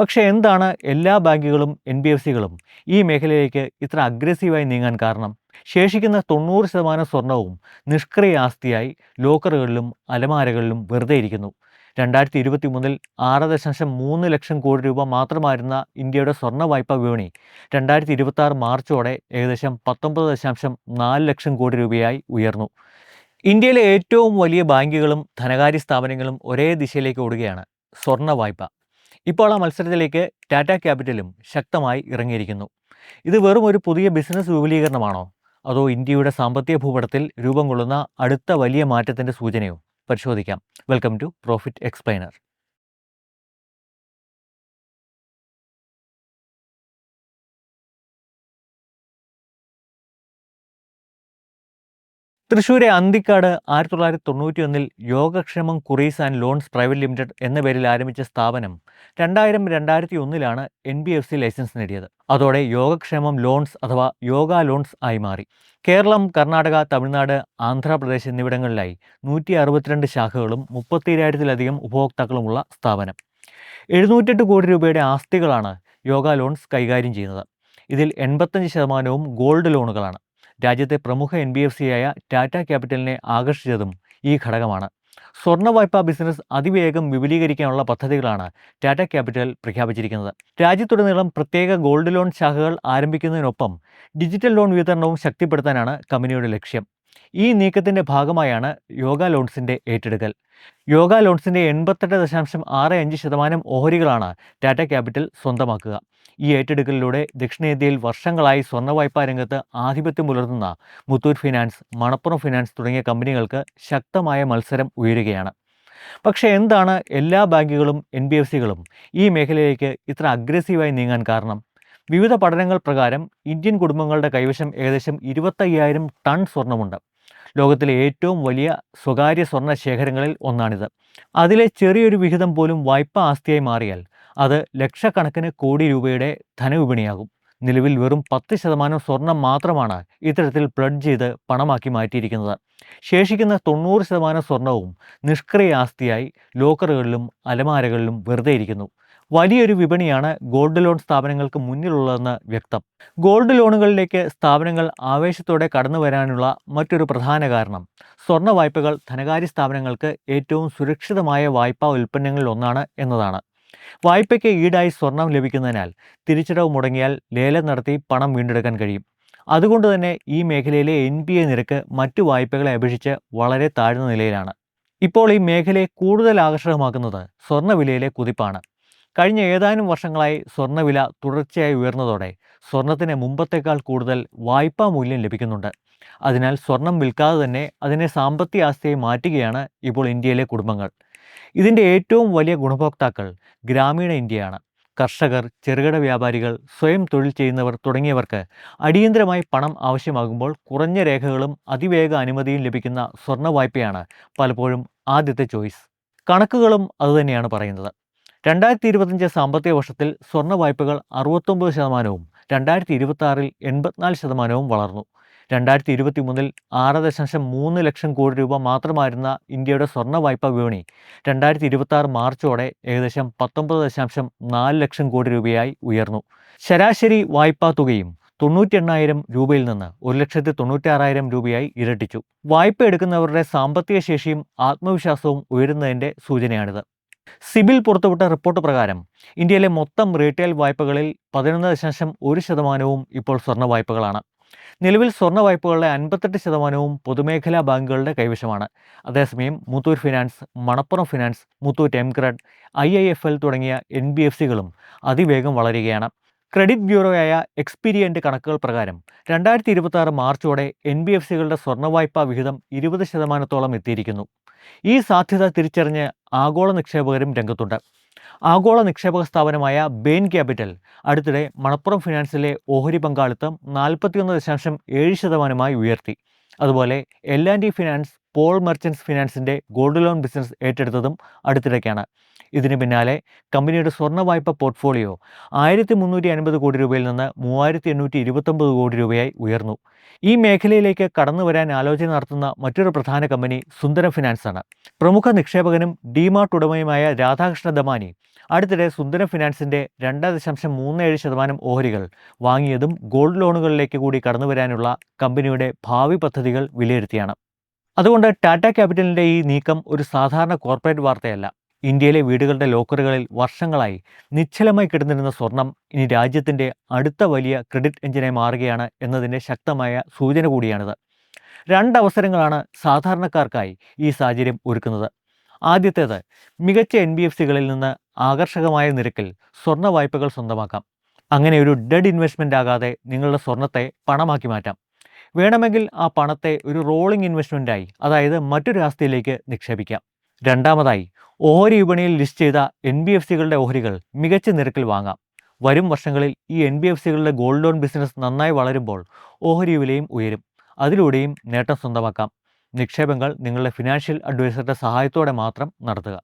പക്ഷേ എന്താണ് എല്ലാ ബാങ്കുകളും എൻ.ബി.എഫ്.സികളും ഈ മേഖലയിലേക്ക് ഇത്ര അഗ്രസീവായി നീങ്ങാൻ കാരണം? ശേഷിക്കുന്ന 90% സ്വർണവും നിഷ്ക്രിയ ആസ്തിയായി ലോക്കറുകളിലും അലമാരകളിലും വെറുതെ ഇരിക്കുന്നു. 2023 6.3 ലക്ഷം കോടി രൂപ മാത്രമായിരുന്ന ഇന്ത്യയുടെ സ്വർണ്ണ വായ്പാ വിപണി 2026 മാർച്ചോടെ ഏകദേശം 19.4 ലക്ഷം കോടി രൂപയായി ഉയർന്നു. ഇന്ത്യയിലെ ഏറ്റവും വലിയ ബാങ്കുകളും ധനകാര്യ സ്ഥാപനങ്ങളും ഒരേ ദിശയിലേക്ക് ഓടുകയാണ്: സ്വർണ്ണ വായ്പ. ഇപ്പോൾ ആ മത്സരത്തിലേക്ക് ടാറ്റ ക്യാപിറ്റലും ശക്തമായി ഇറങ്ങിയിരിക്കുന്നു. ഇത് വെറും ഒരു പുതിയ ബിസിനസ് വിപുലീകരണമാണോ? അതോ ഇന്ത്യയുടെ സാമ്പത്തിക ഭൂപടത്തിൽ രൂപം കൊള്ളുന്ന അടുത്ത വലിയ മാറ്റത്തിൻ്റെ സൂചനയോ? പരിശോധിക്കാം. Welcome to profit explainer. തൃശ്ശൂരെ Anthikad 1991 Yogakshemam Kuries and loans private limited എന്ന പേരിൽ ആരംഭിച്ച സ്ഥാപനം 2000-2001 എൻ.ബി.എഫ്.സി ലൈസൻസ് നേടിയത്. അതോടെ യോഗക്ഷേമം ലോൺസ് അഥവാ യോഗ ലോൺസ് ആയി മാറി. കേരളം, കർണാടക, തമിഴ്നാട്, ആന്ധ്രാപ്രദേശ് എന്നിവിടങ്ങളിലായി 162 ശാഖകളും 37,000-ലധികം ഉപഭോക്താക്കളുമുള്ള സ്ഥാപനം. 708 കോടി രൂപയുടെ ആസ്തികളാണ് യോഗ ലോൺസ് കൈകാര്യം ചെയ്യുന്നത്. ഇതിൽ 85% ഗോൾഡ് ലോണുകളാണ്. രാജ്യത്തെ പ്രമുഖ എൻ.ബി.എഫ്.സിയായ ടാറ്റ ക്യാപിറ്റലിനെ ആകർഷിച്ചതും ഈ ഘടകമാണ്. സ്വർണ്ണ വായ്പാ ബിസിനസ് അതിവേഗം വിപുലീകരിക്കാനുള്ള പദ്ധതികളാണ് ടാറ്റ ക്യാപിറ്റൽ പ്രഖ്യാപിച്ചിരിക്കുന്നത്. രാജ്യത്തുടനീളം പ്രത്യേക ഗോൾഡ് ലോൺ ശാഖകൾ ആരംഭിക്കുന്നതിനൊപ്പം ഡിജിറ്റൽ ലോൺ വിതരണവും ശക്തിപ്പെടുത്താനാണ് കമ്പനിയുടെ ലക്ഷ്യം. ഈ നീക്കത്തിൻ്റെ ഭാഗമായാണ് യോഗ ലോൺസിൻ്റെ ഏറ്റെടുക്കൽ. യോഗ ലോൺസിൻ്റെ 88.65% ഓഹരികളാണ് ടാറ്റ ക്യാപിറ്റൽ സ്വന്തമാക്കുക. ഈ ഏറ്റെടുക്കലിലൂടെ ദക്ഷിണേന്ത്യയിൽ വർഷങ്ങളായി സ്വർണ്ണ വായ്പാ രംഗത്ത് ആധിപത്യം പുലർത്തുന്ന മുത്തൂറ്റ് ഫിനാൻസ്, മണപ്പുറം ഫിനാൻസ് തുടങ്ങിയ കമ്പനികൾക്ക് ശക്തമായ മത്സരം ഉയരുകയാണ്. പക്ഷേ എന്താണ് എല്ലാ ബാങ്കുകളും എൻ.ബി.എഫ്.സികളും ഈ മേഖലയിലേക്ക് ഇത്ര അഗ്രസീവായി നീങ്ങാൻ കാരണം? വിവിധ പഠനങ്ങൾ പ്രകാരം ഇന്ത്യൻ കുടുംബങ്ങളുടെ കൈവശം ഏകദേശം 25,000 ടൺ സ്വർണ്ണമുണ്ട്. ലോകത്തിലെ ഏറ്റവും വലിയ സ്വകാര്യ സ്വർണ്ണ ശേഖരങ്ങളിൽ ഒന്നാണിത്. അതിലെ ചെറിയൊരു വിഹിതം പോലും വായ്പാ ആസ്തിയായി മാറിയാൽ അത് ലക്ഷക്കണക്കിന് കോടി രൂപയുടെ ധനവിപണിയാകും. നിലവിൽ വെറും 10% സ്വർണം മാത്രമാണ് ഇത്തരത്തിൽ പ്ലഡ് ചെയ്ത് പണമാക്കി മാറ്റിയിരിക്കുന്നത്. ശേഷിക്കുന്ന 90% സ്വർണവും നിഷ്ക്രിയ ആസ്തിയായി ലോക്കറുകളിലും അലമാരകളിലും വെറുതെ ഇരിക്കുന്നു. വലിയൊരു വിപണിയാണ് ഗോൾഡ് ലോൺ സ്ഥാപനങ്ങൾക്ക് മുന്നിലുള്ളതെന്ന് വ്യക്തം. ഗോൾഡ് ലോണുകളിലേക്ക് സ്ഥാപനങ്ങൾ ആവേശത്തോടെ കടന്നു വരാനുള്ള മറ്റൊരു പ്രധാന കാരണം സ്വർണ്ണ വായ്പകൾ ധനകാര്യ സ്ഥാപനങ്ങൾക്ക് ഏറ്റവും സുരക്ഷിതമായ വായ്പാ ഉൽപ്പന്നങ്ങളിൽ ഒന്നാണ് എന്നതാണ്. വായ്പയ്ക്ക് ഈടായി സ്വർണം ലഭിക്കുന്നതിനാൽ തിരിച്ചടവ് മുടങ്ങിയാൽ ലേലം നടത്തി പണം വീണ്ടെടുക്കാൻ കഴിയും. അതുകൊണ്ട് തന്നെ ഈ മേഖലയിലെ എൻ.പി.എ നിരക്ക് മറ്റു വായ്പകളെ അപേക്ഷിച്ച് വളരെ താഴ്ന്ന നിലയിലാണ്. ഇപ്പോൾ ഈ മേഖലയെ കൂടുതൽ ആകർഷകമാക്കുന്നത് സ്വർണ്ണവിലയിലെ കുതിപ്പാണ്. കഴിഞ്ഞ ഏതാനും വർഷങ്ങളായി സ്വർണ്ണവില തുടർച്ചയായി ഉയർന്നതോടെ സ്വർണത്തിന് മുമ്പത്തേക്കാൾ കൂടുതൽ വായ്പാ മൂല്യം ലഭിക്കുന്നുണ്ട്. അതിനാൽ സ്വർണം വിൽക്കാതെ തന്നെ അതിനെ സാമ്പത്തിക ആസ്തിയായി മാറ്റുകയാണ് ഇപ്പോൾ ഇന്ത്യയിലെ കുടുംബങ്ങൾ. ഇതിൻ്റെ ഏറ്റവും വലിയ ഗുണഭോക്താക്കൾ ഗ്രാമീണ ഇന്ത്യയാണ്. കർഷകർ, ചെറുകിട വ്യാപാരികൾ, സ്വയം തൊഴിൽ ചെയ്യുന്നവർ തുടങ്ങിയവർക്ക് അടിയന്തരമായി പണം ആവശ്യമാകുമ്പോൾ കുറഞ്ഞ രേഖകളും അതിവേഗ അനുമതിയും ലഭിക്കുന്ന സ്വർണ്ണ വായ്പയാണ് പലപ്പോഴും ആദ്യത്തെ ചോയ്സ്. കണക്കുകളും അതുതന്നെയാണ് പറയുന്നത്. 2025 സാമ്പത്തിക വർഷത്തിൽ സ്വർണ്ണ വായ്പകൾ 69%, 2026 84% വളർന്നു. 2023 6.3 ലക്ഷം കോടി രൂപ മാത്രമായിരുന്ന ഇന്ത്യയുടെ സ്വർണ്ണ വായ്പാ വിപണി 2026 മാർച്ചോടെ ഏകദേശം 19.4 ലക്ഷം കോടി രൂപയായി ഉയർന്നു. ശരാശരി വായ്പാ തുകയും 98,000 രൂപയിൽ നിന്ന് 1,96,000 രൂപയായി ഇരട്ടിച്ചു. വായ്പ എടുക്കുന്നവരുടെ സാമ്പത്തിക ശേഷിയും ആത്മവിശ്വാസവും ഉയരുന്നതിൻ്റെ സൂചനയാണിത്. സിബിൽ പുറത്തുവിട്ട റിപ്പോർട്ട് പ്രകാരം ഇന്ത്യയിലെ മൊത്തം റീറ്റെയിൽ വായ്പകളിൽ 11.1% ഇപ്പോൾ സ്വർണ്ണ വായ്പകളാണ്. നിലവിൽ സ്വർണ്ണ വായ്പകളുടെ 58% പൊതുമേഖലാ ബാങ്കുകളുടെ കൈവശമാണ്. അതേസമയം മുത്തൂറ്റ് ഫിനാൻസ്, മണപ്പുറം ഫിനാൻസ്, മുത്തൂറ്റ് എംക്രെഡ്, IIFL തുടങ്ങിയ എൻ.ബി.എഫ്.സികളും അതിവേഗം വളരുകയാണ്. ക്രെഡിറ്റ് ബ്യൂറോയായ എക്സ്പീരിയൻ്റെ കണക്കുകൾ പ്രകാരം 2026 മാർച്ചോടെ എൻ.ബി.എഫ്.സികളുടെ സ്വർണ്ണ വായ്പാ വിഹിതം 20%-ഓളം എത്തിയിരിക്കുന്നു. ഈ സാധ്യത തിരിച്ചറിഞ്ഞ് ആഗോള നിക്ഷേപകരും രംഗത്തുണ്ട്. ആഗോള നിക്ഷേപക സ്ഥാപനമായ ബെയിൻ ക്യാപിറ്റൽ അടുത്തിടെ മണപ്പുറം ഫിനാൻസിലെ ഓഹരി പങ്കാളിത്തം 41.7% ഉയർത്തി. അതുപോലെ L&T ഫിനാൻസ് പോൾ മെർച്ചൻസ് ഫിനാൻസിൻ്റെ ഗോൾഡ് ലോൺ ബിസിനസ് ഏറ്റെടുത്തതും അടുത്തിടയ്ക്കാണ്. ഇതിന് പിന്നാലെ കമ്പനിയുടെ സ്വർണ്ണ വായ്പ പോർട്ട്ഫോളിയോ 1350 കോടി രൂപയിൽ നിന്ന് 3829 കോടി രൂപയായി ഉയർന്നു. ഈ മേഖലയിലേക്ക് കടന്നുവരാൻ ആലോചന നടത്തുന്ന മറ്റൊരു പ്രധാന കമ്പനി സുന്ദരം ഫിനാൻസ് ആണ്. പ്രമുഖ നിക്ഷേപകനും ഡിമാർട്ട് ഉടമയുമായ രാധാകൃഷ്ണ ദമാനി അടുത്തിടെ സുന്ദരം ഫിനാൻസിൻ്റെ 2.37% ഓഹരികൾ വാങ്ങിയതും ഗോൾഡ് ലോണുകളിലേക്ക് കൂടി കടന്നുവരാനുള്ള കമ്പനിയുടെ ഭാവി പദ്ധതികൾ വിലയിരുത്തിയാണ്. അതുകൊണ്ട് ടാറ്റ ക്യാപിറ്റലിൻ്റെ ഈ നീക്കം ഒരു സാധാരണ കോർപ്പറേറ്റ് വാർത്തയല്ല. ഇന്ത്യയിലെ വീടുകളുടെ ലോക്കറുകളിൽ വർഷങ്ങളായി നിശ്ചലമായി കിടന്നിരുന്ന സ്വർണം ഇനി രാജ്യത്തിൻ്റെ അടുത്ത വലിയ ക്രെഡിറ്റ് എഞ്ചിനായി മാറുകയാണ് എന്നതിൻ്റെ ശക്തമായ സൂചന കൂടിയാണിത്. രണ്ടവസരങ്ങളാണ് സാധാരണക്കാർക്കായി ഈ സാഹചര്യം ഒരുക്കുന്നത്. ആദ്യത്തേത്, മികച്ച NBFCകളിൽ നിന്ന് ആകർഷകമായ നിരക്കിൽ സ്വർണ്ണ വായ്പകൾ സ്വന്തമാക്കാം. അങ്ങനെ ഒരു ഡെഡ് ഇൻവെസ്റ്റ്മെൻ്റ് ആകാതെ നിങ്ങളുടെ സ്വർണത്തെ പണമാക്കി മാറ്റാം. വേണമെങ്കിൽ ആ പണത്തെ ഒരു റോളിംഗ് ഇൻവെസ്റ്റ്മെൻറ്റായി, അതായത് മറ്റൊരു ആസ്തിയിലേക്ക് നിക്ഷേപിക്കാം. രണ്ടാമതായി, ഓഹരി വിപണിയിൽ ലിസ്റ്റ് ചെയ്ത NBFCകളുടെ ഓഹരികൾ മികച്ച നിരക്കിൽ വാങ്ങാം. വരും വർഷങ്ങളിൽ ഈ NBFCകളുടെ ഗോൾഡ് ലോൺ ബിസിനസ് നന്നായി വളരുമ്പോൾ ഓഹരി വിലയും ഉയരും. അതിലൂടെയും നേട്ടം സ്വന്തമാക്കാം. നിക്ഷേപങ്ങൾ നിങ്ങളുടെ ഫിനാൻഷ്യൽ അഡ്വൈസറുടെ സഹായത്തോടെ മാത്രം നടത്തുക.